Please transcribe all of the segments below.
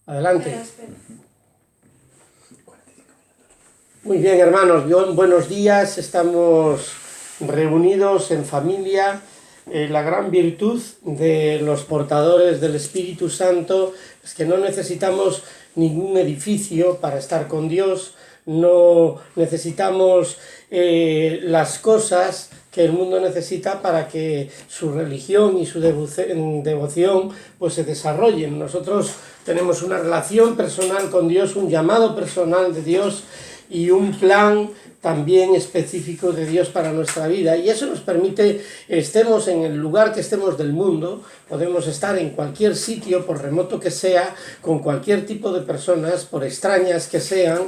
Adelante. Muy bien, hermanos, buenos días. Estamos reunidos en familia. La gran virtud de los portadores del Espíritu Santo es que no necesitamos ningún edificio para estar con Dios, no necesitamos las cosas que el mundo necesita para que su religión y su devoción pues se desarrollen. Nosotros tenemos una relación personal con Dios, un llamado personal de Dios y un plan también específico de Dios para nuestra vida, y eso nos permite, estemos en el lugar que estemos del mundo, podemos estar en cualquier sitio, por remoto que sea, con cualquier tipo de personas, por extrañas que sean,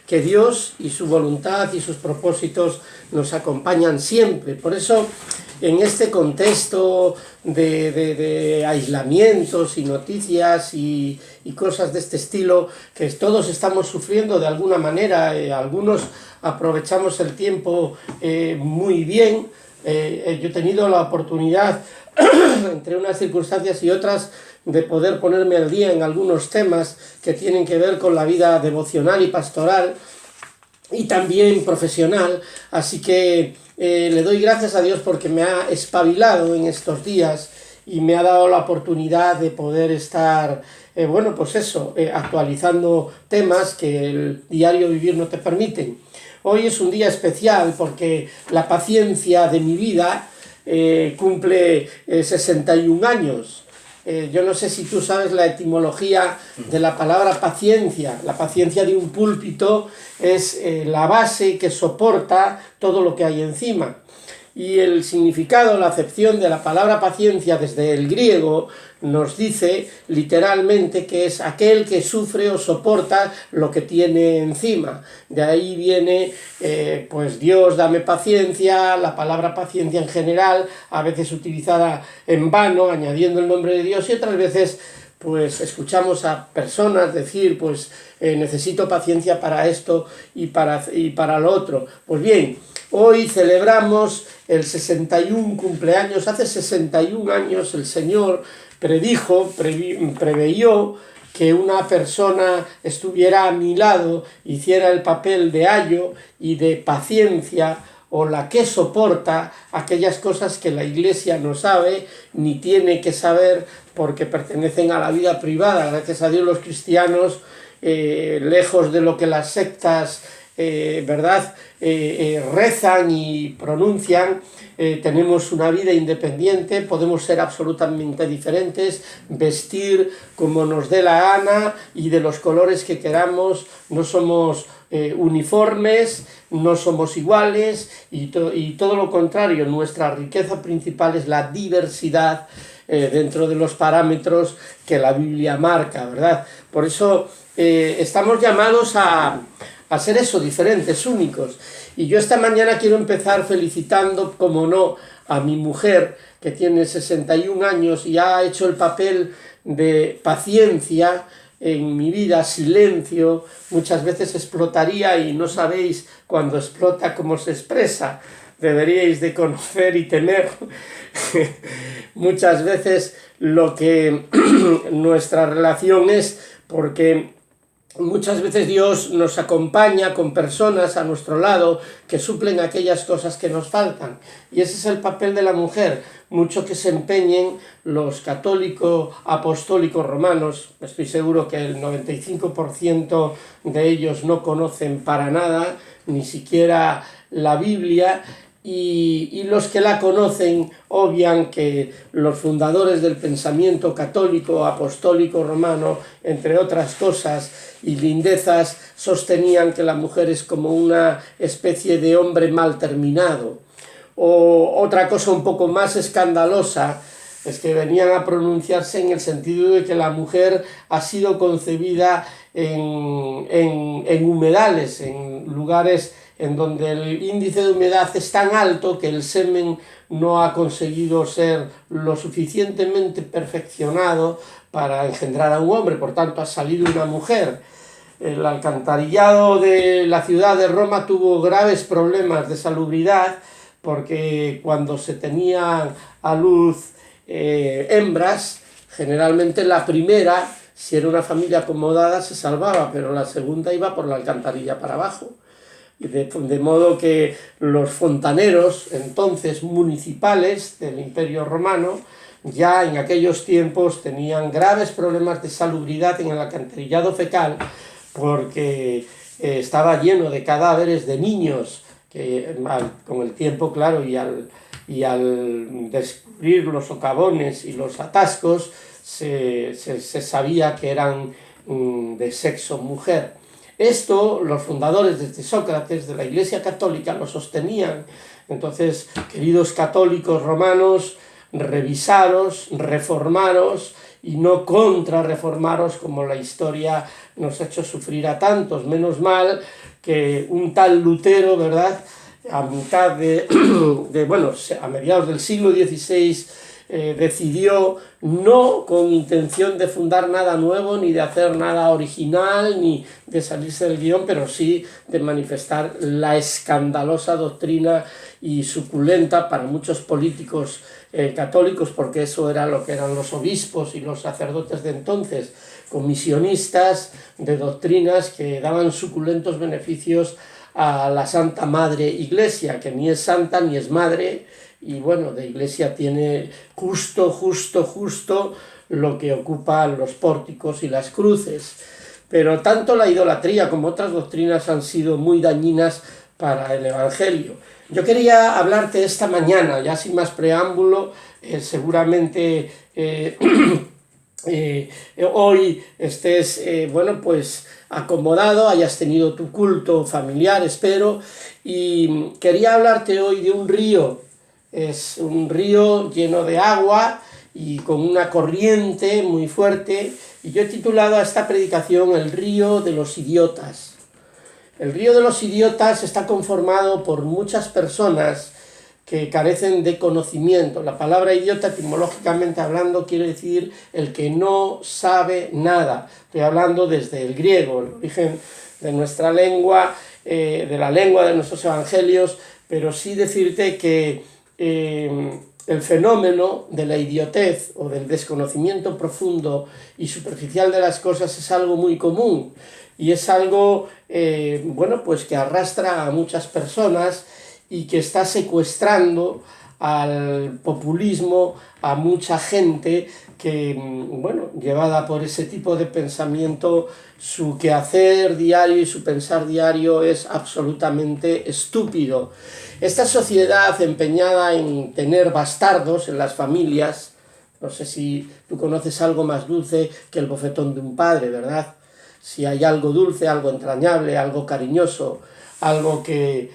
que Dios y su voluntad y sus propósitos nos acompañan siempre. Por eso, en este contexto de aislamientos y noticias y cosas de este estilo que todos estamos sufriendo de alguna manera, algunos aprovechamos el tiempo muy bien. Yo he tenido la oportunidad, entre unas circunstancias y otras, de poder ponerme al día en algunos temas que tienen que ver con la vida devocional y pastoral y también profesional, así que le doy gracias a Dios porque me ha espabilado en estos días y me ha dado la oportunidad de poder estar, actualizando temas que el diario vivir no te permiten. Hoy es un día especial porque la paciencia de mi vida cumple 61 años. Yo no sé si tú sabes la etimología de la palabra paciencia. La paciencia de un púlpito es la base que soporta todo lo que hay encima. Y el significado, la acepción de la palabra paciencia desde el griego nos dice literalmente que es aquel que sufre o soporta lo que tiene encima. De ahí viene, pues Dios dame paciencia, la palabra paciencia en general, a veces utilizada en vano, añadiendo el nombre de Dios, y otras veces pues escuchamos a personas decir, pues necesito paciencia para esto y para lo otro. Pues bien, hoy celebramos el 61 cumpleaños. Hace 61 años el Señor preveyó que una persona estuviera a mi lado, hiciera el papel de ayo y de paciencia, o la que soporta aquellas cosas que la Iglesia no sabe ni tiene que saber porque pertenecen a la vida privada. Gracias a Dios los cristianos, lejos de lo que las sectas rezan y pronuncian, tenemos una vida independiente, podemos ser absolutamente diferentes, vestir como nos dé la gana y de los colores que queramos, no somos uniformes, no somos iguales y todo lo contrario. Nuestra riqueza principal es la diversidad dentro de los parámetros que la Biblia marca, ¿verdad? Por eso estamos llamados a ser eso, diferentes, únicos. Y yo esta mañana quiero empezar felicitando, como no, a mi mujer, que tiene 61 años y ha hecho el papel de paciencia en mi vida, silencio. Muchas veces explotaría y no sabéis cuando explota cómo se expresa. Deberíais de conocer y tener muchas veces lo que nuestra relación es, porque muchas veces Dios nos acompaña con personas a nuestro lado que suplen aquellas cosas que nos faltan. Y ese es el papel de la mujer. Mucho que se empeñen los católicos apostólicos romanos, estoy seguro que el 95% de ellos no conocen para nada, ni siquiera la Biblia, y los que la conocen obvian que los fundadores del pensamiento católico, apostólico, romano, entre otras cosas y lindezas, sostenían que la mujer es como una especie de hombre mal terminado. O otra cosa un poco más escandalosa es que venían a pronunciarse en el sentido de que la mujer ha sido concebida en humedales, en lugares en donde el índice de humedad es tan alto que el semen no ha conseguido ser lo suficientemente perfeccionado para engendrar a un hombre, por tanto ha salido una mujer. El alcantarillado de la ciudad de Roma tuvo graves problemas de salubridad porque cuando se tenían a luz hembras, generalmente la primera Si era una familia acomodada se salvaba, pero la segunda iba por la alcantarilla para abajo. De modo que los fontaneros, entonces municipales del Imperio Romano, ya en aquellos tiempos tenían graves problemas de salubridad en el alcantarillado fecal, porque estaba lleno de cadáveres de niños que con el tiempo, claro, y al descubrir los socavones y los atascos, se sabía que eran de sexo mujer. Esto los fundadores desde Sócrates de la Iglesia Católica lo sostenían. Entonces, queridos católicos romanos, revisaros, reformaros y no contrarreformaros como la historia nos ha hecho sufrir a tantos. Menos mal que un tal Lutero, ¿verdad?, a mediados del siglo XVI, decidió, no con intención de fundar nada nuevo, ni de hacer nada original, ni de salirse del guión, pero sí de manifestar la escandalosa doctrina y suculenta para muchos políticos católicos, porque eso era lo que eran los obispos y los sacerdotes de entonces, comisionistas de doctrinas que daban suculentos beneficios a la Santa Madre Iglesia, que ni es santa ni es madre, y bueno, de iglesia tiene justo lo que ocupan los pórticos y las cruces. Pero tanto la idolatría como otras doctrinas han sido muy dañinas para el Evangelio. Yo quería hablarte esta mañana, ya sin más preámbulo, seguramente hoy estés, pues acomodado, hayas tenido tu culto familiar, espero, y quería hablarte hoy de un río. Es un río lleno de agua y con una corriente muy fuerte, y yo he titulado a esta predicación El río de los idiotas. El río de los idiotas está conformado por muchas personas que carecen de conocimiento. La palabra idiota, etimológicamente hablando, quiere decir el que no sabe nada. Estoy hablando desde el griego, el origen de nuestra lengua, de la lengua de nuestros evangelios, pero sí decirte que el fenómeno de la idiotez o del desconocimiento profundo y superficial de las cosas es algo muy común, y es algo pues que arrastra a muchas personas y que está secuestrando al populismo a mucha gente que, llevada por ese tipo de pensamiento, su quehacer diario y su pensar diario es absolutamente estúpido. Esta sociedad empeñada en tener bastardos en las familias, no sé si tú conoces algo más dulce que el bofetón de un padre, ¿verdad? Si hay algo dulce, algo entrañable, algo cariñoso, algo que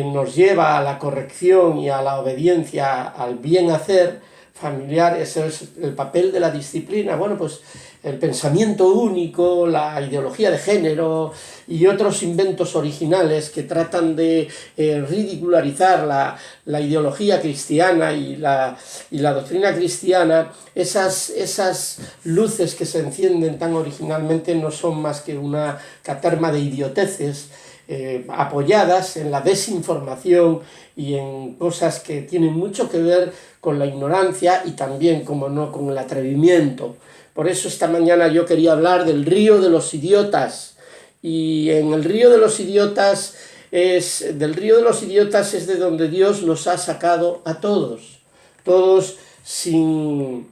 nos lleva a la corrección y a la obediencia, al bien hacer familiar, ese es el papel de la disciplina. Bueno, pues el pensamiento único, la ideología de género y otros inventos originales que tratan de ridicularizar la ideología cristiana y la doctrina cristiana, esas luces que se encienden tan originalmente no son más que una caterma de idioteces apoyadas en la desinformación y en cosas que tienen mucho que ver con la ignorancia y también, como no, con el atrevimiento. Por eso esta mañana yo quería hablar del río de los idiotas. Y en el río de los idiotas es de donde Dios nos ha sacado a todos. Todos sin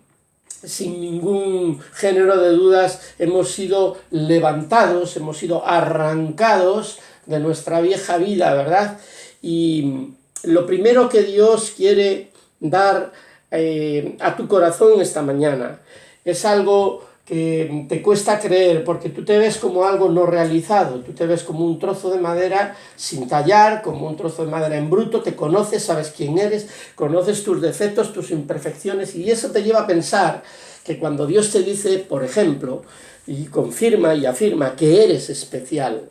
ningún género de dudas hemos sido levantados, hemos sido arrancados de nuestra vieja vida, ¿verdad? Y lo primero que Dios quiere dar a tu corazón esta mañana es algo que te cuesta creer, porque tú te ves como algo no realizado, tú te ves como un trozo de madera sin tallar, como un trozo de madera en bruto, te conoces, sabes quién eres, conoces tus defectos, tus imperfecciones, y eso te lleva a pensar que cuando Dios te dice, por ejemplo, y confirma y afirma que eres especial,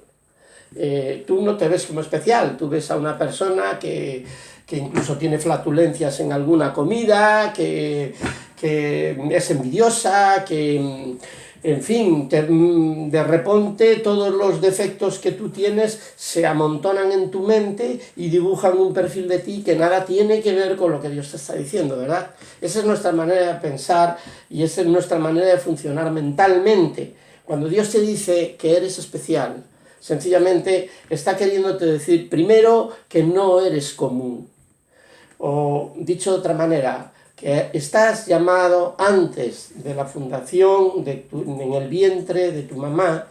tú no te ves como especial, tú ves a una persona que incluso tiene flatulencias en alguna comida, que es envidiosa, que En fin, de repente todos los defectos que tú tienes se amontonan en tu mente y dibujan un perfil de ti que nada tiene que ver con lo que Dios te está diciendo, ¿verdad? Esa es nuestra manera de pensar y esa es nuestra manera de funcionar mentalmente. Cuando Dios te dice que eres especial, sencillamente está queriéndote decir, primero, que no eres común. O dicho de otra manera, que estás llamado antes de la fundación, en el vientre de tu mamá,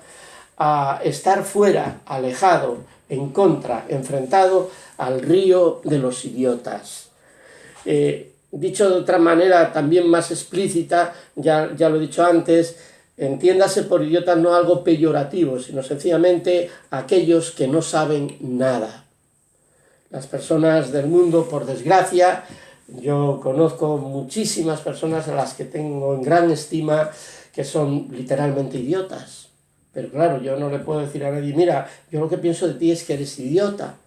a estar fuera, alejado, en contra, enfrentado al río de los idiotas. Dicho de otra manera, también más explícita, ya lo he dicho antes, entiéndase por idiotas no algo peyorativo, sino sencillamente aquellos que no saben nada. Las personas del mundo, por desgracia, yo conozco muchísimas personas a las que tengo en gran estima que son literalmente idiotas. Pero claro, yo no le puedo decir a nadie, mira, yo lo que pienso de ti es que eres idiota,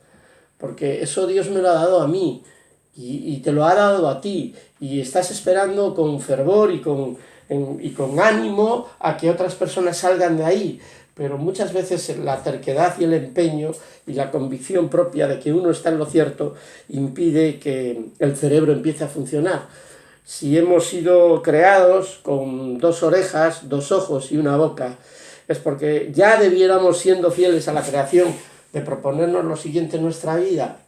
porque eso Dios me lo ha dado a mí y te lo ha dado a ti y estás esperando con fervor y con ánimo a que otras personas salgan de ahí. Pero muchas veces la terquedad y el empeño y la convicción propia de que uno está en lo cierto impide que el cerebro empiece a funcionar. Si hemos sido creados con 2 orejas, 2 ojos y una boca, es porque ya debiéramos, siendo fieles a la creación, de proponernos lo siguiente en nuestra vida.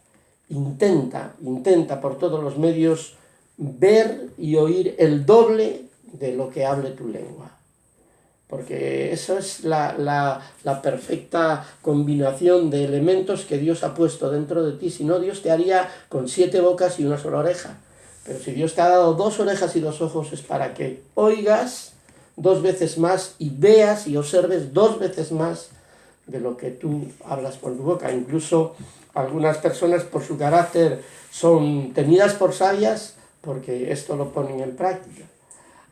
Intenta por todos los medios ver y oír el doble de lo que hable tu lengua. Porque eso es la perfecta combinación de elementos que Dios ha puesto dentro de ti. Si no, Dios te haría con 7 bocas y una sola oreja. Pero si Dios te ha dado 2 orejas y 2 ojos, es para que oigas 2 veces más y veas y observes 2 veces más de lo que tú hablas por tu boca. Incluso algunas personas, por su carácter, son tenidas por sabias porque esto lo ponen en práctica.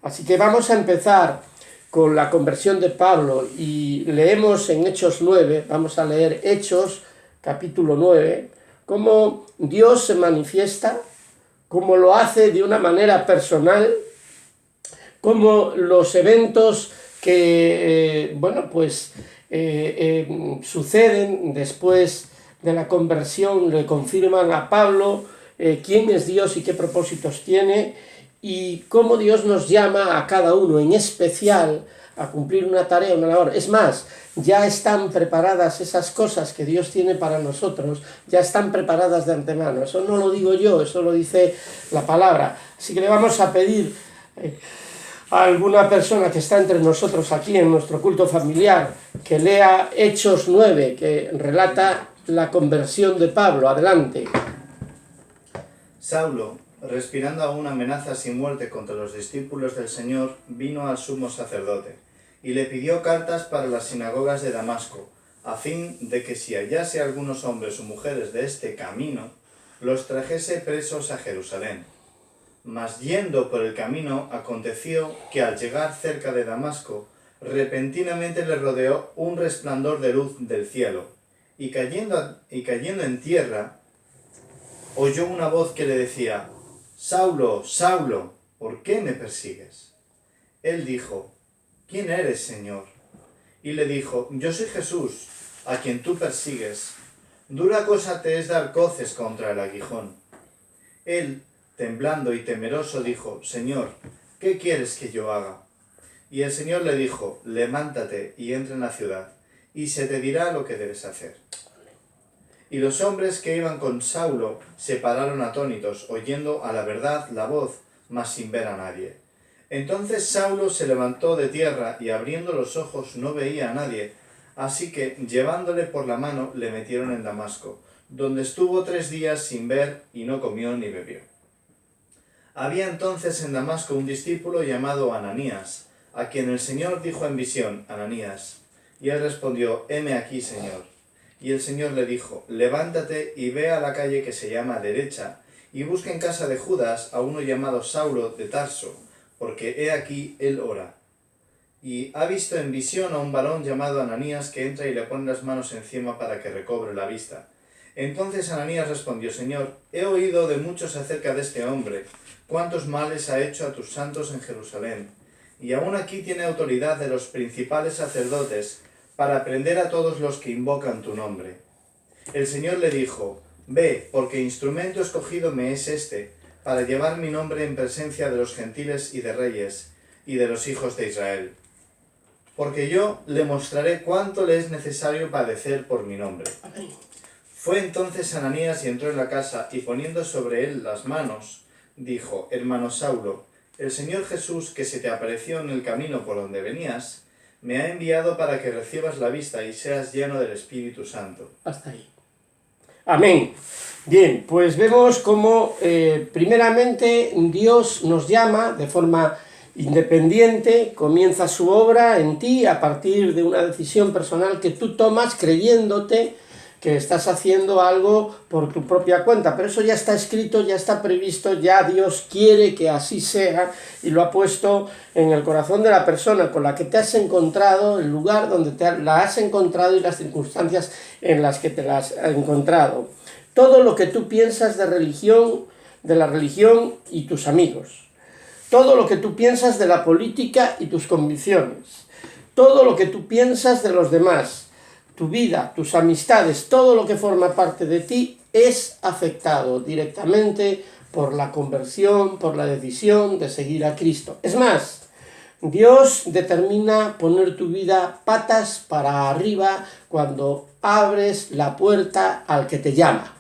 Así que vamos a empezar con la conversión de Pablo y leemos en Hechos 9, vamos a leer Hechos capítulo 9, cómo Dios se manifiesta, cómo lo hace de una manera personal, cómo los eventos que, suceden después de la conversión le confirman a Pablo quién es Dios y qué propósitos tiene, y cómo Dios nos llama a cada uno en especial a cumplir una tarea, una labor. Es más, ya están preparadas esas cosas que Dios tiene para nosotros, ya están preparadas de antemano. Eso no lo digo yo, eso lo dice la palabra. Así que le vamos a pedir a alguna persona que está entre nosotros aquí en nuestro culto familiar que lea Hechos 9, que relata la conversión de Pablo. Adelante. Saulo, respirando aún amenazas y muerte contra los discípulos del Señor, vino al sumo sacerdote, y le pidió cartas para las sinagogas de Damasco, a fin de que si hallase algunos hombres o mujeres de este camino, los trajese presos a Jerusalén. Mas yendo por el camino, aconteció que al llegar cerca de Damasco, repentinamente le rodeó un resplandor de luz del cielo, y cayendo en tierra, oyó una voz que le decía: «Saulo, Saulo, ¿por qué me persigues?» Él dijo: «¿Quién eres, Señor?» Y le dijo: «Yo soy Jesús, a quien tú persigues. Dura cosa te es dar coces contra el aguijón». Él, temblando y temeroso, dijo: «Señor, ¿qué quieres que yo haga?» Y el Señor le dijo: «Levántate y entra en la ciudad, y se te dirá lo que debes hacer». Y los hombres que iban con Saulo se pararon atónitos, oyendo a la verdad la voz, mas sin ver a nadie. Entonces Saulo se levantó de tierra, y abriendo los ojos no veía a nadie, así que, llevándole por la mano, le metieron en Damasco, donde estuvo 3 días sin ver, y no comió ni bebió. Había entonces en Damasco un discípulo llamado Ananías, a quien el Señor dijo en visión: «Ananías». Y él respondió: «Heme aquí, Señor». Y el Señor le dijo: «Levántate y ve a la calle que se llama Derecha, y busca en casa de Judas a uno llamado Saulo de Tarso, porque he aquí él ora. Y ha visto en visión a un varón llamado Ananías que entra y le pone las manos encima para que recobre la vista». Entonces Ananías respondió: «Señor, he oído de muchos acerca de este hombre, cuántos males ha hecho a tus santos en Jerusalén. y aún aquí tiene autoridad de los principales sacerdotes para prender a todos los que invocan tu nombre. El Señor le dijo: Ve, porque instrumento escogido me es este, para llevar mi nombre en presencia de los gentiles y de reyes, y de los hijos de Israel. Porque yo le mostraré cuánto le es necesario padecer por mi nombre. Fue entonces Ananías y entró en la casa, y poniendo sobre él las manos, dijo: Hermano Saulo, el Señor Jesús, que se te apareció en el camino por donde venías, me ha enviado para que recibas la vista y seas lleno del Espíritu Santo. Hasta ahí. Amén. Bien, pues vemos cómo primeramente Dios nos llama de forma independiente, comienza su obra en ti a partir de una decisión personal que tú tomas creyéndote que estás haciendo algo por tu propia cuenta, pero eso ya está escrito, ya está previsto, ya Dios quiere que así sea y lo ha puesto en el corazón de la persona con la que te has encontrado, el lugar donde la has encontrado y las circunstancias en las que te la has encontrado. Todo lo que tú piensas de religión, de la religión y tus amigos, todo lo que tú piensas de la política y tus convicciones, todo lo que tú piensas de los demás, tu vida, tus amistades, todo lo que forma parte de ti es afectado directamente por la conversión, por la decisión de seguir a Cristo. Es más, Dios determina poner tu vida patas para arriba cuando abres la puerta al que te llama.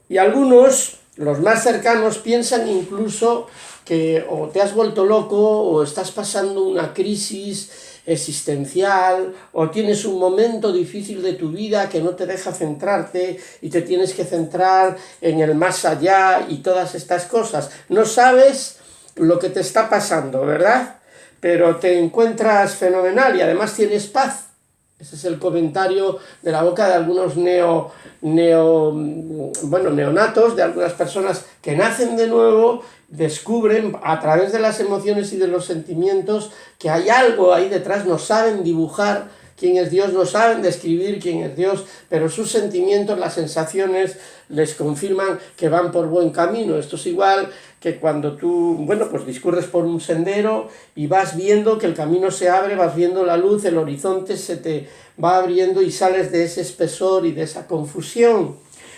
Y algunos, los más cercanos, piensan incluso que o te has vuelto loco o estás pasando una crisis existencial o tienes un momento difícil de tu vida que no te deja centrarte y te tienes que centrar en el más allá y todas estas cosas. No sabes lo que te está pasando, ¿verdad? Pero te encuentras fenomenal y además tienes paz. Ese es el comentario de la boca de algunos neonatos, de algunas personas que nacen de nuevo, descubren a través de las emociones y de los sentimientos que hay algo ahí detrás, no saben dibujar quién es Dios, no saben describir quién es Dios, pero sus sentimientos, las sensaciones les confirman que van por buen camino. Esto es igual que cuando tú, pues discurres por un sendero y vas viendo que el camino se abre, vas viendo la luz, el horizonte se te va abriendo y sales de ese espesor y de esa confusión.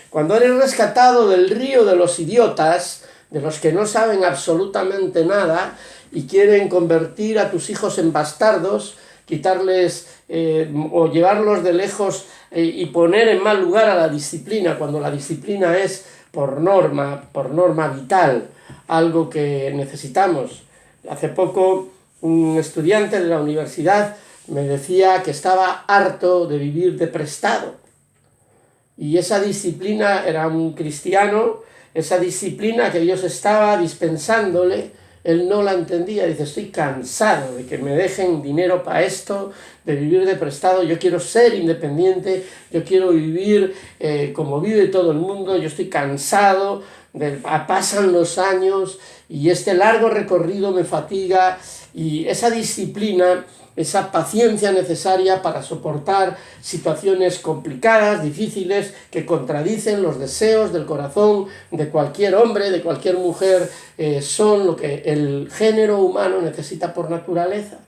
Cuando eres rescatado del río de los idiotas, de los que no saben absolutamente nada y quieren convertir a tus hijos en bastardos, quitarles o llevarlos de lejos y poner en mal lugar a la disciplina, cuando la disciplina es por norma vital, algo que necesitamos. Hace poco un estudiante de la universidad me decía que estaba harto de vivir de prestado. Y esa disciplina era un cristiano, esa disciplina que Dios estaba dispensándole, él no la entendía. Dice: estoy cansado de que me dejen dinero para esto, de vivir de prestado, yo quiero ser independiente, yo quiero vivir como vive todo el mundo, yo estoy cansado, pasan los años y este largo recorrido me fatiga. Y esa disciplina, esa paciencia necesaria para soportar situaciones complicadas, difíciles, que contradicen los deseos del corazón de cualquier hombre, de cualquier mujer, son lo que el género humano necesita por naturaleza.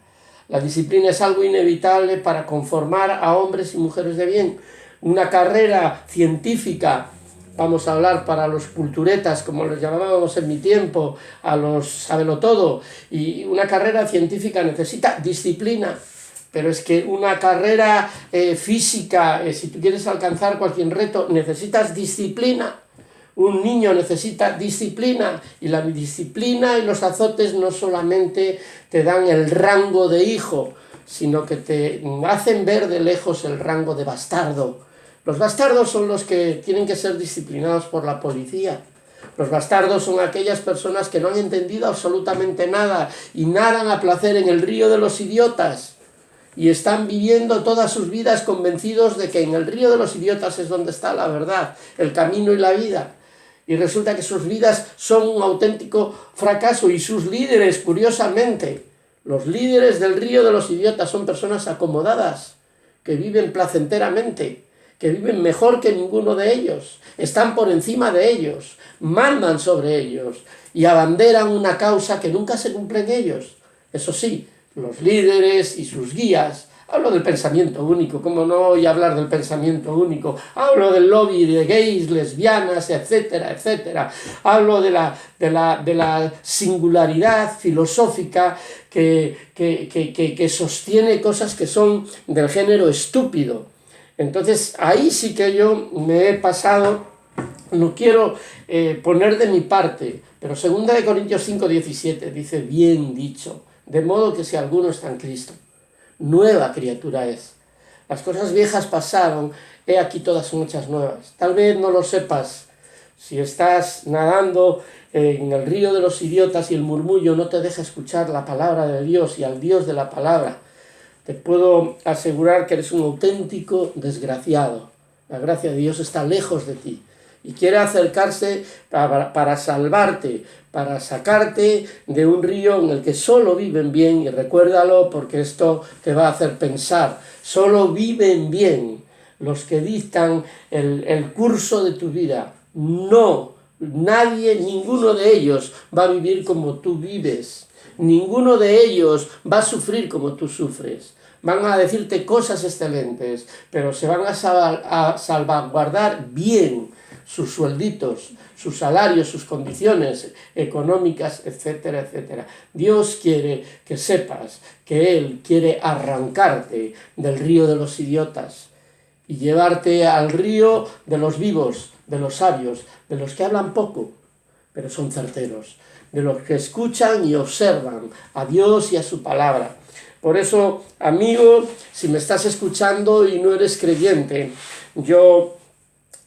La disciplina es algo inevitable para conformar a hombres y mujeres de bien. Una carrera científica, vamos a hablar para los culturetas, como les llamábamos en mi tiempo, a los sabelotodo, y una carrera científica necesita disciplina, pero es que una carrera física, si tú quieres alcanzar cualquier reto, necesitas disciplina. Un niño necesita disciplina, y la disciplina y los azotes no solamente te dan el rango de hijo, sino que te hacen ver de lejos el rango de bastardo. Los bastardos son los que tienen que ser disciplinados por la policía. Los bastardos son aquellas personas que no han entendido absolutamente nada y nadan a placer en el río de los idiotas y están viviendo todas sus vidas convencidos de que en el río de los idiotas es donde está la verdad, el camino y la vida. Y resulta que sus vidas son un auténtico fracaso y sus líderes, curiosamente, los líderes del río de los idiotas son personas acomodadas, que viven placenteramente, que viven mejor que ninguno de ellos, están por encima de ellos, mandan sobre ellos y abanderan una causa que nunca se cumple en ellos, Eso sí, los líderes y sus guías. Hablo del pensamiento único, ¿cómo no voy a hablar del pensamiento único? Hablo del lobby de gays, lesbianas, etcétera, etcétera. Hablo de la singularidad filosófica que sostiene cosas que son del género estúpido. Entonces, ahí sí que yo me he pasado, no quiero poner de mi parte, pero 2 Corintios 5:17 dice, bien dicho, de modo que si alguno está en Cristo, nueva criatura es. Las cosas viejas pasaron, he aquí todas son hechas nuevas. Tal vez no lo sepas, si estás nadando en el río de los idiotas y el murmullo no te deja escuchar la palabra de Dios y al Dios de la palabra, te puedo asegurar que eres un auténtico desgraciado. La gracia de Dios está lejos de ti y quiere acercarse para salvarte, para sacarte de un río en el que solo viven bien, y recuérdalo porque esto te va a hacer pensar, solo viven bien los que dictan el curso de tu vida. No, nadie, ninguno de ellos va a vivir como tú vives. Ninguno de ellos va a sufrir como tú sufres. Van a decirte cosas excelentes, pero se van a salvaguardar bien sus suelditos, sus salarios, sus condiciones económicas, etcétera, etcétera. Dios quiere que sepas que Él quiere arrancarte del río de los idiotas y llevarte al río de los vivos, de los sabios, de los que hablan poco, pero son certeros, de los que escuchan y observan a Dios y a su palabra. Por eso, amigo, si me estás escuchando y no eres creyente, yo,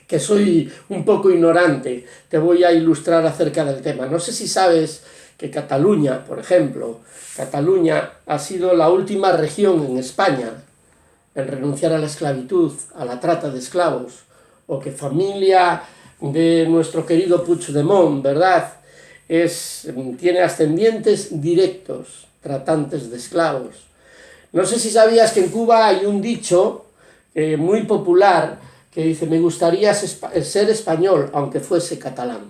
que soy un poco ignorante, te voy a ilustrar acerca del tema. No sé si sabes que Cataluña, por ejemplo, Cataluña ha sido la última región en España en renunciar a la esclavitud, a la trata de esclavos, o que familia de nuestro querido Puigdemont, ¿verdad?, tiene ascendientes directos, tratantes de esclavos. No sé si sabías que en Cuba hay un dicho muy popular que dice, me gustaría ser español, aunque fuese catalán.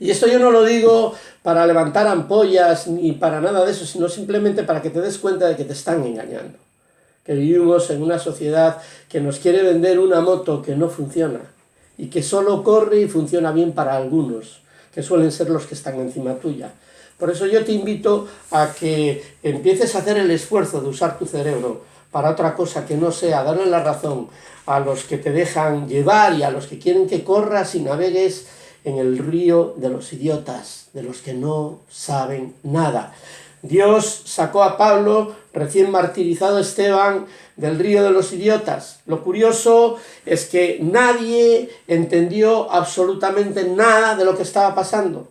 Y esto yo no lo digo para levantar ampollas ni para nada de eso, sino simplemente para que te des cuenta de que te están engañando. Que vivimos en una sociedad que nos quiere vender una moto que no funciona y que solo corre y funciona bien para algunos, que suelen ser los que están encima tuya. Por eso yo te invito a que empieces a hacer el esfuerzo de usar tu cerebro para otra cosa que no sea darle la razón a los que te dejan llevar y a los que quieren que corras y navegues en el río de los idiotas, de los que no saben nada. Dios sacó a Pablo, recién martirizado Esteban, del río de los idiotas. Lo curioso es que nadie entendió absolutamente nada de lo que estaba pasando.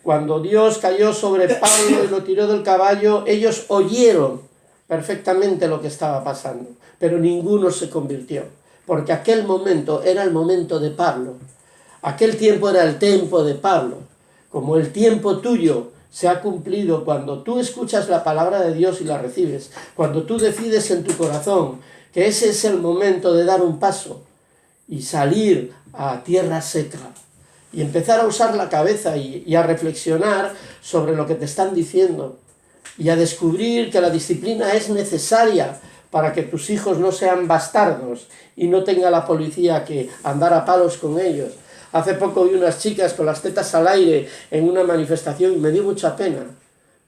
Cuando Dios cayó sobre Pablo y lo tiró del caballo, ellos oyeron perfectamente lo que estaba pasando, pero ninguno se convirtió, porque aquel momento era el momento de Pablo. Aquel tiempo era el tiempo de Pablo. Como el tiempo tuyo se ha cumplido cuando tú escuchas la palabra de Dios y la recibes, cuando tú decides en tu corazón que ese es el momento de dar un paso y salir a tierra seca y empezar a usar la cabeza y a reflexionar sobre lo que te están diciendo y a descubrir que la disciplina es necesaria para que tus hijos no sean bastardos y no tenga la policía que andar a palos con ellos. Hace poco vi unas chicas con las tetas al aire en una manifestación y me dio mucha pena.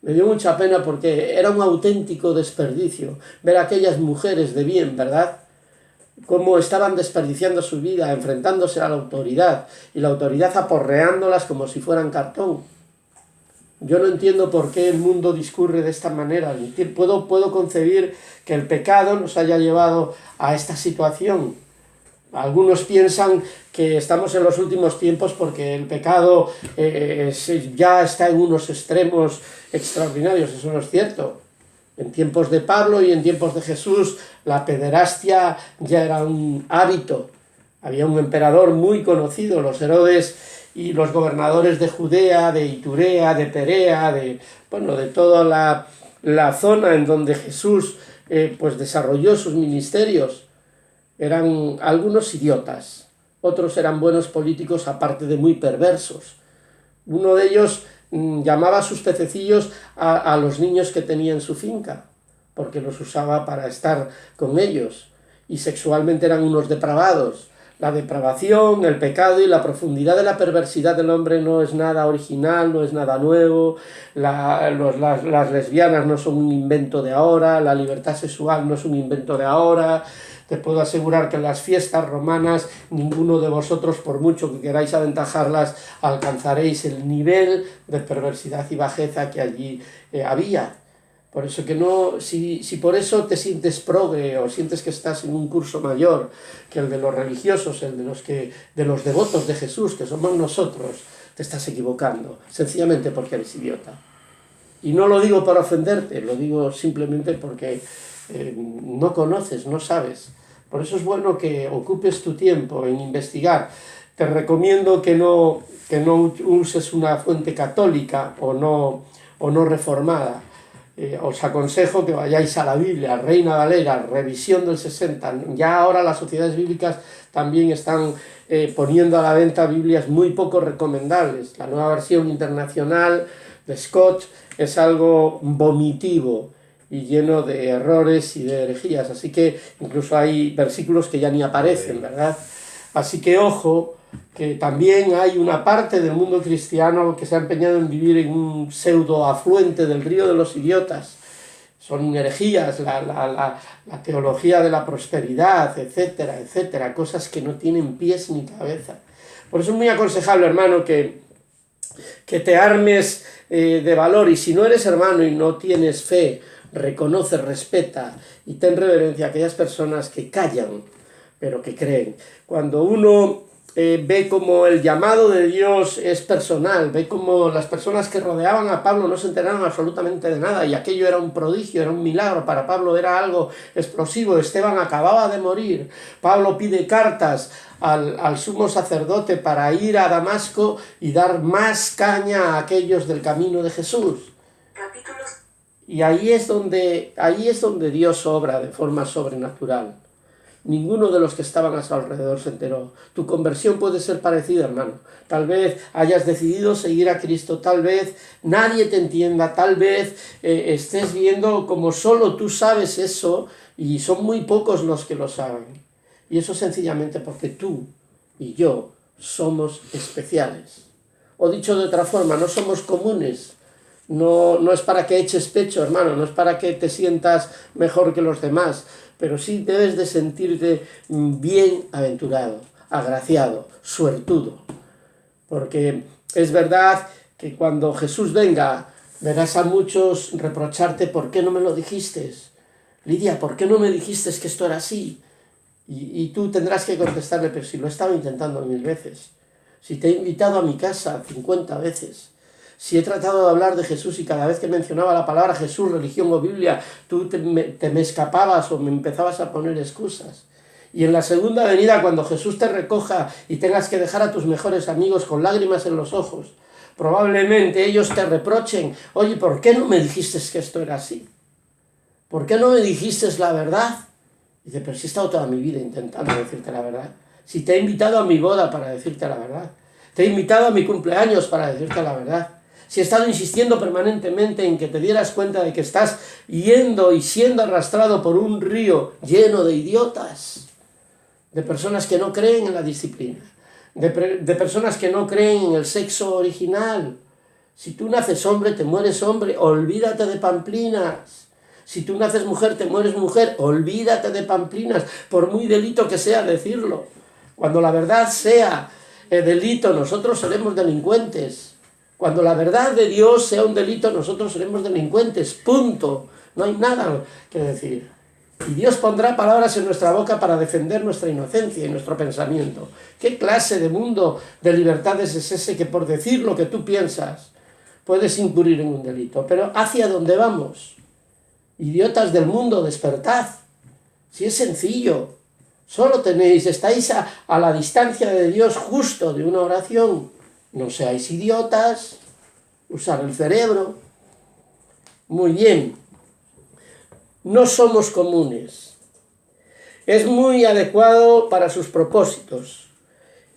Me dio mucha pena porque era un auténtico desperdicio ver a aquellas mujeres de bien, ¿verdad?, cómo estaban desperdiciando su vida, enfrentándose a la autoridad y la autoridad aporreándolas como si fueran cartón. Yo no entiendo por qué el mundo discurre de esta manera. Puedo concebir que el pecado nos haya llevado a esta situación. Algunos piensan que estamos en los últimos tiempos porque el pecado ya está en unos extremos extraordinarios. Eso no es cierto. En tiempos de Pablo y en tiempos de Jesús, la pederastia ya era un hábito. Había un emperador muy conocido, los Herodes, y los gobernadores de Judea, de Iturea, de Perea, de toda la zona en donde Jesús desarrolló sus ministerios. Eran algunos idiotas, otros eran buenos políticos, aparte de muy perversos. Uno de ellos llamaba a sus pececillos a los niños que tenía en su finca, porque los usaba para estar con ellos, y sexualmente eran unos depravados. La depravación, el pecado y la profundidad de la perversidad del hombre no es nada original, no es nada nuevo. Las lesbianas no son un invento de ahora, la libertad sexual no es un invento de ahora. Te puedo asegurar que en las fiestas romanas ninguno de vosotros, por mucho que queráis aventajarlas, alcanzaréis el nivel de perversidad y bajeza que allí había. Por eso que no, si por eso te sientes progre o sientes que estás en un curso mayor que el de los religiosos, el de los devotos de Jesús, que somos nosotros, te estás equivocando, sencillamente porque eres idiota. Y no lo digo para ofenderte, lo digo simplemente porque no conoces, no sabes. Por eso es bueno que ocupes tu tiempo en investigar. Te recomiendo que no uses una fuente católica o no reformada. Os aconsejo que vayáis a la Biblia, Reina Valera, revisión del 60. Ya ahora las sociedades bíblicas también están poniendo a la venta Biblias muy poco recomendables. La nueva versión internacional de Scott es algo vomitivo y lleno de errores y de herejías. Así que incluso hay versículos que ya ni aparecen, ¿verdad? Así que ojo, que también hay una parte del mundo cristiano que se ha empeñado en vivir en un pseudo afluente del río de los idiotas. Son herejías, la teología de la prosperidad, etcétera, etcétera, cosas que no tienen pies ni cabeza. Por eso es muy aconsejable, hermano, que te armes de valor, y si no eres hermano y no tienes fe, reconoce, respeta y ten reverencia a aquellas personas que callan, pero que creen. Cuando uno ve como el llamado de Dios es personal, ve como las personas que rodeaban a Pablo no se enteraron absolutamente de nada, y aquello era un prodigio, era un milagro, para Pablo era algo explosivo. Esteban acababa de morir, Pablo pide cartas al sumo sacerdote para ir a Damasco y dar más caña a aquellos del camino de Jesús. Y ahí es donde Dios obra de forma sobrenatural. Ninguno de los que estaban a su alrededor se enteró. Tu conversión puede ser parecida, hermano. Tal vez hayas decidido seguir a Cristo, tal vez nadie te entienda, tal vez estés viendo como solo tú sabes eso, y son muy pocos los que lo saben. Y eso sencillamente porque tú y yo somos especiales. O dicho de otra forma, no somos comunes. No es para que eches pecho, hermano, no es para que te sientas mejor que los demás, pero sí debes de sentirte bienaventurado, agraciado, suertudo. Porque es verdad que cuando Jesús venga, verás a muchos reprocharte: ¿por qué no me lo dijiste? Lidia, ¿por qué no me dijiste que esto era así? Y tú tendrás que contestarle: pero si lo he estado intentando 1000 veces, si te he invitado a mi casa 50 veces, si he tratado de hablar de Jesús y cada vez que mencionaba la palabra Jesús, religión o Biblia, tú te me escapabas o me empezabas a poner excusas. Y en la segunda venida, cuando Jesús te recoja y tengas que dejar a tus mejores amigos con lágrimas en los ojos, probablemente ellos te reprochen: oye, ¿por qué no me dijiste que esto era así? ¿Por qué no me dijiste la verdad? Y dice: pero si he estado toda mi vida intentando decirte la verdad. Si te he invitado a mi boda para decirte la verdad. Te he invitado a mi cumpleaños para decirte la verdad. Si he estado insistiendo permanentemente en que te dieras cuenta de que estás yendo y siendo arrastrado por un río lleno de idiotas, de personas que no creen en la disciplina, de personas que no creen en el sexo original. Si tú naces hombre, te mueres hombre, olvídate de pamplinas. Si tú naces mujer, te mueres mujer, olvídate de pamplinas, por muy delito que sea decirlo. Cuando la verdad sea delito, nosotros seremos delincuentes. Cuando la verdad de Dios sea un delito, nosotros seremos delincuentes, punto. No hay nada que decir. Y Dios pondrá palabras en nuestra boca para defender nuestra inocencia y nuestro pensamiento. ¿Qué clase de mundo de libertades es ese que por decir lo que tú piensas puedes incurrir en un delito? Pero ¿hacia dónde vamos? Idiotas del mundo, despertad. Si es sencillo, solo estáis a la distancia de Dios justo de una oración. No seáis idiotas, usar el cerebro. Muy bien, no somos comunes. Es muy adecuado para sus propósitos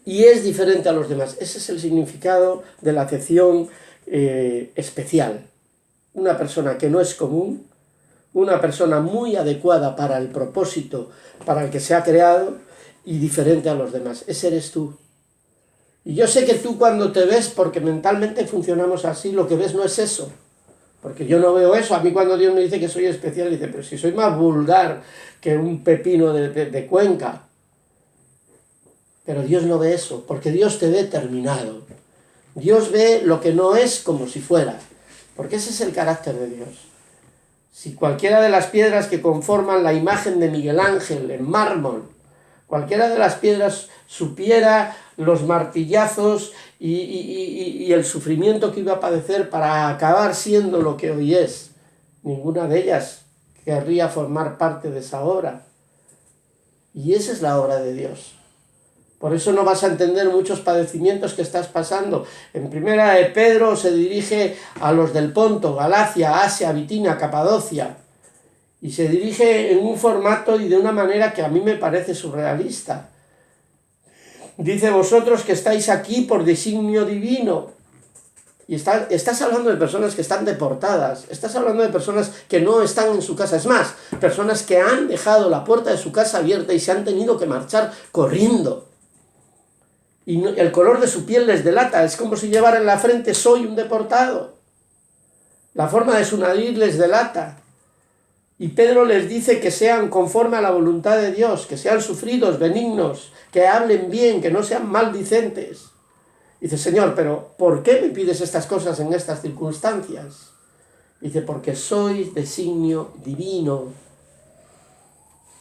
y es diferente a los demás. Ese es el significado de la acepción especial, una persona que no es común, una persona muy adecuada para el propósito para el que se ha creado y diferente a los demás. Ese eres tú. Y yo sé que tú cuando te ves, porque mentalmente funcionamos así, lo que ves no es eso. Porque yo no veo eso. A mí cuando Dios me dice que soy especial, dice, pero si soy más vulgar que un pepino de Cuenca. Pero Dios no ve eso, porque Dios te ve terminado. Dios ve lo que no es como si fuera, porque ese es el carácter de Dios. Si cualquiera de las piedras que conforman la imagen de Miguel Ángel en mármol, cualquiera de las piedras supiera los martillazos y el sufrimiento que iba a padecer para acabar siendo lo que hoy es, ninguna de ellas querría formar parte de esa obra. Y esa es la obra de Dios. Por eso no vas a entender muchos padecimientos que estás pasando. En primera de Pedro se dirige a los del Ponto, Galacia, Asia, Bitinia, Capadocia. Y se dirige en un formato y de una manera que a mí me parece surrealista. Dice, vosotros que estáis aquí por designio divino. Y estás hablando de personas que están deportadas. Estás hablando de personas que no están en su casa. Es más, personas que han dejado la puerta de su casa abierta y se han tenido que marchar corriendo. Y el color de su piel les delata, es como si llevara en la frente soy un deportado. La forma de su nariz les delata. Y Pedro les dice que sean conforme a la voluntad de Dios, que sean sufridos, benignos, que hablen bien, que no sean maldicentes. Dice, Señor, pero ¿por qué me pides estas cosas en estas circunstancias? Dice, porque sois designio divino.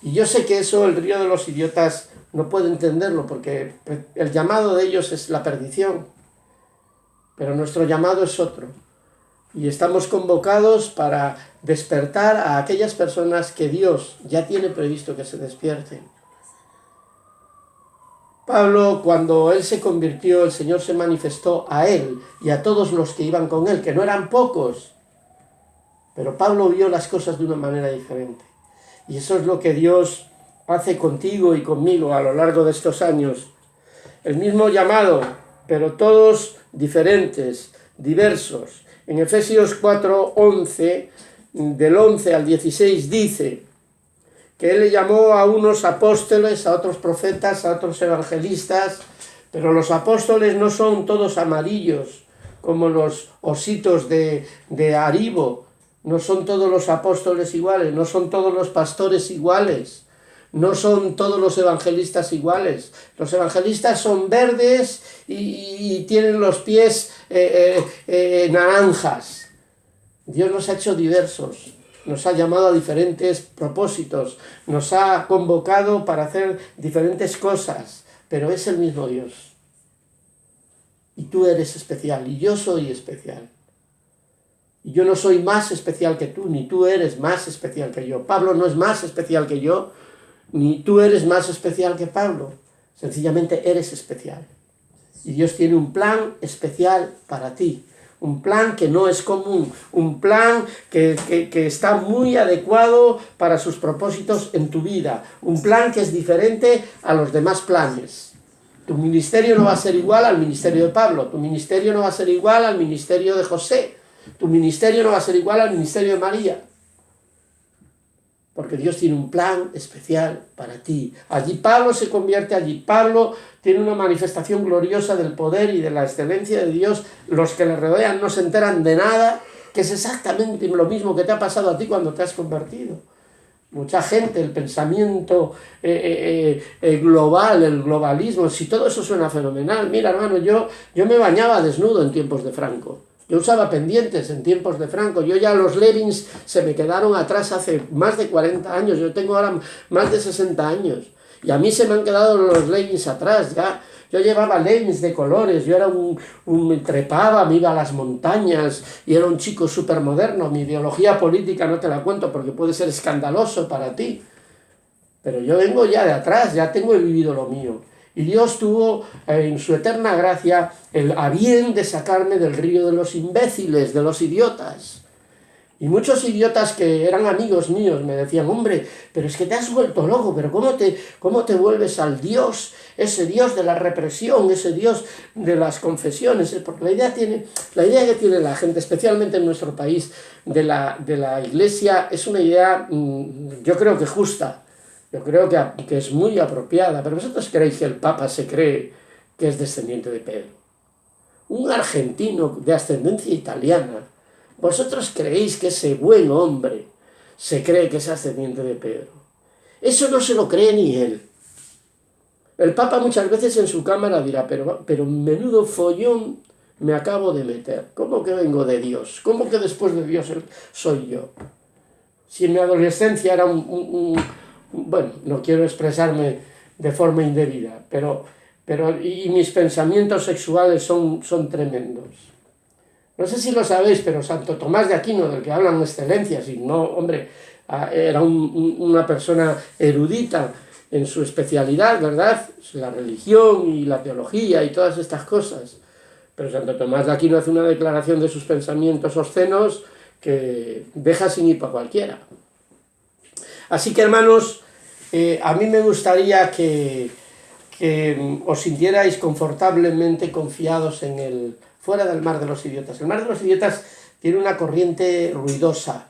Y yo sé que eso el río de los idiotas no puede entenderlo, porque el llamado de ellos es la perdición. Pero nuestro llamado es otro. Y estamos convocados para despertar a aquellas personas que Dios ya tiene previsto que se despierten. Pablo, cuando él se convirtió, el Señor se manifestó a él y a todos los que iban con él, que no eran pocos. Pero Pablo vio las cosas de una manera diferente. Y eso es lo que Dios hace contigo y conmigo a lo largo de estos años. El mismo llamado, pero todos diferentes, diversos. En Efesios 4:11, del 11 al 16, dice que Él le llamó a unos apóstoles, a otros profetas, a otros evangelistas, pero los apóstoles no son todos amarillos, como los ositos de Haribo. No son todos los apóstoles iguales, no son todos los pastores iguales, no son todos los evangelistas iguales. Los evangelistas son verdes y tienen los pies naranjas. Dios nos ha hecho diversos, nos ha llamado a diferentes propósitos, nos ha convocado para hacer diferentes cosas, pero es el mismo Dios. Y tú eres especial, y yo soy especial. Y yo no soy más especial que tú, ni tú eres más especial que yo. Pablo no es más especial que yo, ni tú eres más especial que Pablo. Sencillamente eres especial. Y Dios tiene un plan especial para ti. Un plan que no es común. Un plan que está muy adecuado para sus propósitos en tu vida. Un plan que es diferente a los demás planes. Tu ministerio no va a ser igual al ministerio de Pablo. Tu ministerio no va a ser igual al ministerio de José. Tu ministerio no va a ser igual al ministerio de María. Porque Dios tiene un plan especial para ti. Allí Pablo se convierte, allí Pablo tiene una manifestación gloriosa del poder y de la excelencia de Dios. Los que le rodean no se enteran de nada, que es exactamente lo mismo que te ha pasado a ti cuando te has convertido. Mucha gente, el pensamiento global, el globalismo, si todo eso suena fenomenal. Mira, hermano, yo me bañaba desnudo en tiempos de Franco. Yo usaba pendientes en tiempos de Franco. Yo ya los leggings se me quedaron atrás hace más de 40 años. Yo tengo ahora más de 60 años. Y a mí se me han quedado los leggings atrás ya. Yo llevaba leggings de colores. Yo era me trepaba, me iba a las montañas. Y era un chico súper moderno. Mi ideología política no te la cuento porque puede ser escandaloso para ti. Pero yo vengo ya de atrás. Ya tengo vivido lo mío. Y Dios tuvo en su eterna gracia a bien de sacarme del río de los imbéciles, de los idiotas. Y muchos idiotas que eran amigos míos me decían, hombre, pero es que te has vuelto loco, pero ¿cómo te vuelves al Dios, ese Dios de la represión, ese Dios de las confesiones? Porque la idea que tiene la gente, especialmente en nuestro país, de la Iglesia, es una idea, yo creo que justa, yo creo que es muy apropiada, pero vosotros creéis que el Papa se cree que es descendiente de Pedro. Un argentino de ascendencia italiana, ¿vosotros creéis que ese buen hombre se cree que es ascendiente de Pedro? Eso no se lo cree ni él. El Papa muchas veces en su cámara dirá, pero menudo follón me acabo de meter. ¿Cómo que vengo de Dios? ¿Cómo que después de Dios soy yo? Si en mi adolescencia era bueno, no quiero expresarme de forma indebida, y mis pensamientos sexuales son tremendos. No sé si lo sabéis, pero Santo Tomás de Aquino, del que hablan excelencias, y no, hombre, era una persona erudita en su especialidad, ¿verdad? La religión y la teología y todas estas cosas. Pero Santo Tomás de Aquino hace una declaración de sus pensamientos obscenos que deja sin hipo a cualquiera. Así que, hermanos, a mí me gustaría que os sintierais confortablemente confiados fuera del mar de los idiotas. El mar de los idiotas tiene una corriente ruidosa,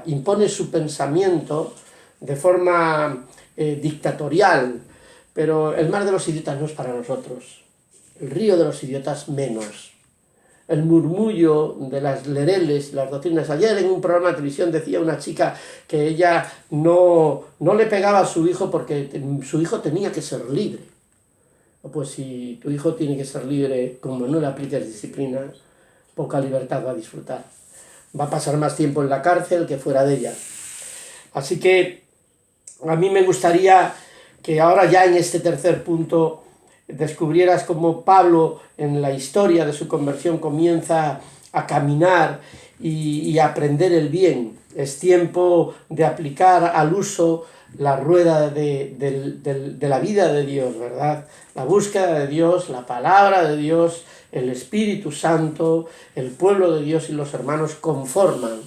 impone su pensamiento de forma dictatorial, pero el mar de los idiotas no es para nosotros. El río de los idiotas menos. El murmullo de las lereles, las doctrinas. Ayer en un programa de televisión decía una chica que ella no le pegaba a su hijo porque su hijo tenía que ser libre. Pues si tu hijo tiene que ser libre, como no le apliques disciplina, poca libertad va a disfrutar. Va a pasar más tiempo en la cárcel que fuera de ella. Así que a mí me gustaría que ahora ya en este tercer punto descubrieras cómo Pablo en la historia de su conversión comienza a caminar y a aprender el bien. Es tiempo de aplicar al uso la rueda de la vida de Dios, ¿verdad? La búsqueda de Dios, la palabra de Dios, el Espíritu Santo, el pueblo de Dios y los hermanos conforman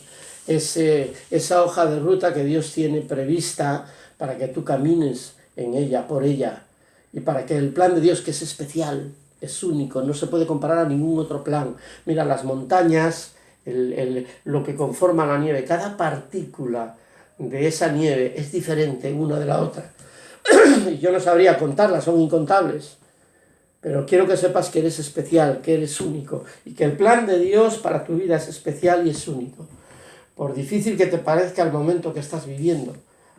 esa hoja de ruta que Dios tiene prevista para que tú camines en ella, por ella, y para que el plan de Dios, que es especial, es único, no se puede comparar a ningún otro plan. Mira, las montañas, lo que conforma la nieve, cada partícula de esa nieve es diferente una de la otra. Y yo no sabría contarlas, son incontables. Pero quiero que sepas que eres especial, que eres único, y que el plan de Dios para tu vida es especial y es único. Por difícil que te parezca el momento que estás viviendo,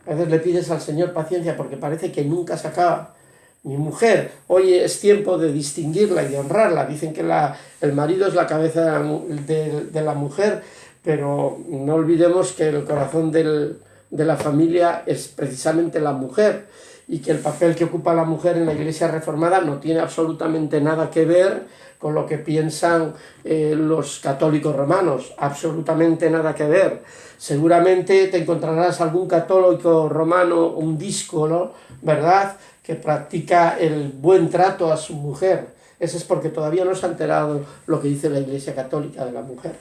a veces le pides al Señor paciencia porque parece que nunca se acaba. Mi mujer, hoy es tiempo de distinguirla y de honrarla. Dicen que el marido es la cabeza de la mujer, pero no olvidemos que el corazón de la familia es precisamente la mujer, y que el papel que ocupa la mujer en la Iglesia Reformada no tiene absolutamente nada que ver con lo que piensan los católicos romanos, absolutamente nada que ver. Seguramente te encontrarás algún católico romano, un díscolo, ¿verdad?, que practica el buen trato a su mujer. Eso es porque todavía no se ha enterado lo que dice la Iglesia Católica de la mujer.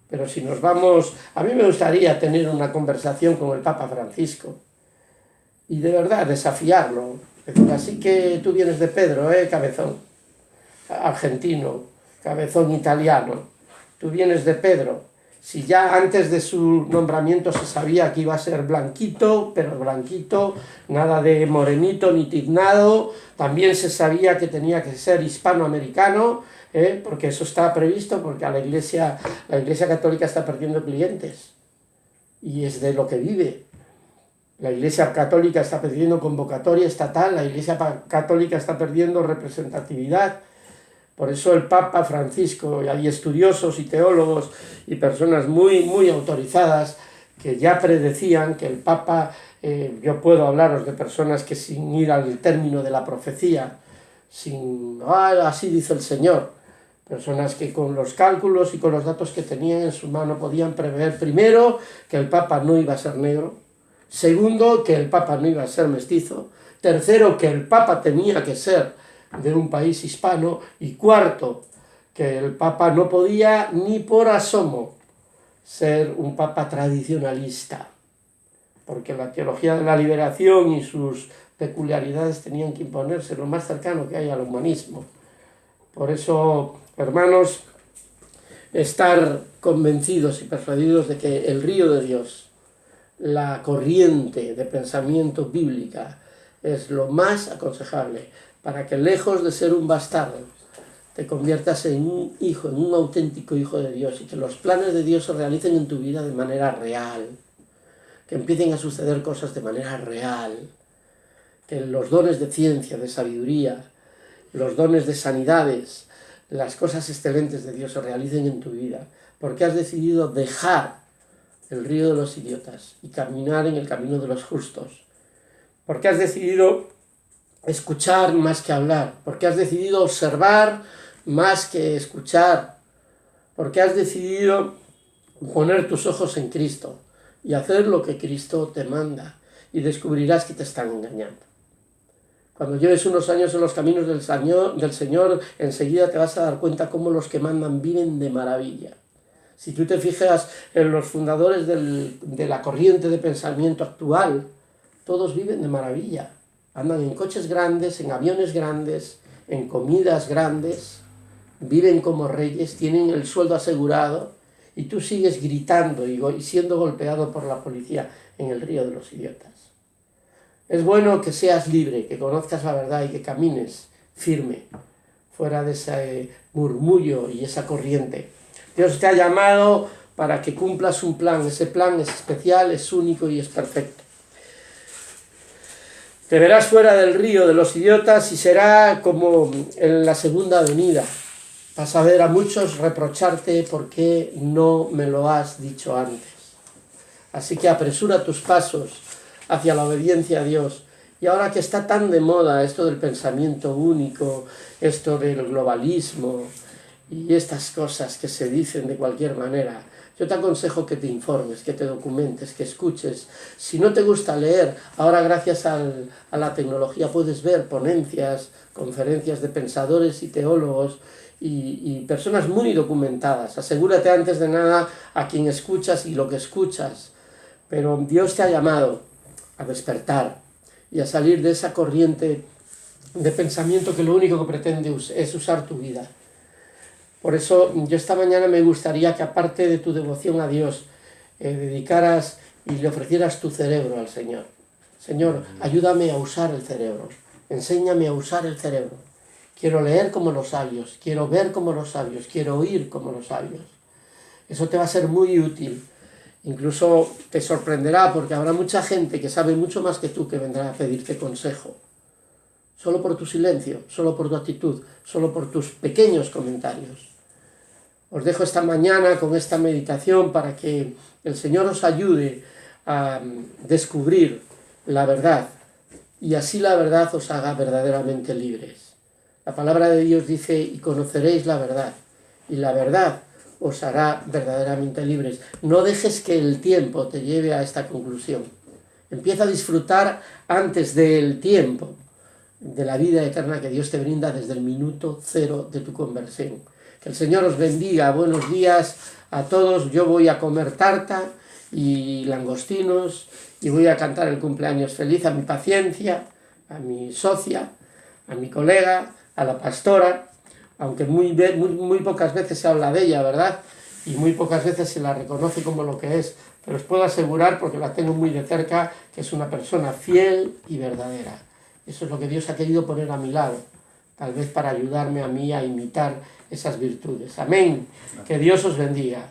Pero si nos vamos, a mí me gustaría tener una conversación con el Papa Francisco y de verdad desafiarlo. Decir, así que tú vienes de Pedro, cabezón argentino, cabezón italiano, tú vienes de Pedro. Si ya antes de su nombramiento se sabía que iba a ser blanquito, pero blanquito, nada de morenito ni tiznado, también se sabía que tenía que ser hispanoamericano, porque eso está previsto, porque la Iglesia Católica está perdiendo clientes, y es de lo que vive. La Iglesia Católica está perdiendo convocatoria estatal, la Iglesia Católica está perdiendo representatividad. Por eso el Papa Francisco, y hay estudiosos y teólogos y personas muy, muy autorizadas que ya predecían que el Papa, yo puedo hablaros de personas que sin ir al término de la profecía, así dice el Señor, personas que con los cálculos y con los datos que tenían en su mano podían prever, primero, que el Papa no iba a ser negro, segundo, que el Papa no iba a ser mestizo, tercero, que el Papa tenía que ser de un país hispano, y cuarto, que el Papa no podía ni por asomo ser un papa tradicionalista, porque la teología de la liberación y sus peculiaridades tenían que imponerse lo más cercano que hay al humanismo. Por eso, hermanos, estar convencidos y persuadidos de que el río de Dios, la corriente de pensamiento bíblica, es lo más aconsejable para que, lejos de ser un bastardo, te conviertas en un hijo, en un auténtico hijo de Dios, y que los planes de Dios se realicen en tu vida de manera real, que empiecen a suceder cosas de manera real, que los dones de ciencia, de sabiduría, los dones de sanidades, las cosas excelentes de Dios se realicen en tu vida, porque has decidido dejar el río de los idiotas y caminar en el camino de los justos, porque has decidido escuchar más que hablar, porque has decidido observar más que escuchar, porque has decidido poner tus ojos en Cristo y hacer lo que Cristo te manda, y descubrirás que te están engañando. Cuando lleves unos años en los caminos del Señor, enseguida te vas a dar cuenta cómo los que mandan viven de maravilla. Si tú te fijas en los fundadores de la corriente de pensamiento actual, todos viven de maravilla. Andan en coches grandes, en aviones grandes, en comidas grandes, viven como reyes, tienen el sueldo asegurado, y tú sigues gritando y siendo golpeado por la policía en el río de los idiotas. Es bueno que seas libre, que conozcas la verdad y que camines firme, fuera de ese murmullo y esa corriente. Dios te ha llamado para que cumplas un plan. Ese plan es especial, es único y es perfecto. Te verás fuera del río de los idiotas y será como en la segunda venida. Vas a ver a muchos reprocharte por qué no me lo has dicho antes. Así que apresura tus pasos hacia la obediencia a Dios. Y ahora que está tan de moda esto del pensamiento único, esto del globalismo y estas cosas que se dicen de cualquier manera, yo te aconsejo que te informes, que te documentes, que escuches. Si no te gusta leer, ahora gracias a la tecnología puedes ver ponencias, conferencias de pensadores y teólogos y personas muy documentadas. Asegúrate antes de nada a quien escuchas y lo que escuchas. Pero Dios te ha llamado a despertar y a salir de esa corriente de pensamiento que lo único que pretende es usar tu vida. Por eso yo esta mañana me gustaría que, aparte de tu devoción a Dios, dedicaras y le ofrecieras tu cerebro al Señor. Señor, ayúdame a usar el cerebro, enséñame a usar el cerebro. Quiero leer como los sabios, quiero ver como los sabios, quiero oír como los sabios. Eso te va a ser muy útil. Incluso te sorprenderá, porque habrá mucha gente que sabe mucho más que tú que vendrá a pedirte consejo. Solo por tu silencio, solo por tu actitud, solo por tus pequeños comentarios. Os dejo esta mañana con esta meditación para que el Señor os ayude a descubrir la verdad y así la verdad os haga verdaderamente libres. La palabra de Dios dice: y conoceréis la verdad, y la verdad os hará verdaderamente libres. No dejes que el tiempo te lleve a esta conclusión. Empieza a disfrutar antes del tiempo de la vida eterna que Dios te brinda desde el minuto cero de tu conversión. Que el Señor os bendiga. Buenos días a todos. Yo voy a comer tarta y langostinos y voy a cantar el cumpleaños feliz a mi paciencia, a mi socia, a mi colega, a la pastora, aunque muy pocas veces se habla de ella, ¿verdad? Y muy pocas veces se la reconoce como lo que es. Pero os puedo asegurar, porque la tengo muy de cerca, que es una persona fiel y verdadera. Eso es lo que Dios ha querido poner a mi lado, tal vez para ayudarme a mí a imitar esas virtudes. Amén. Que Dios os bendiga.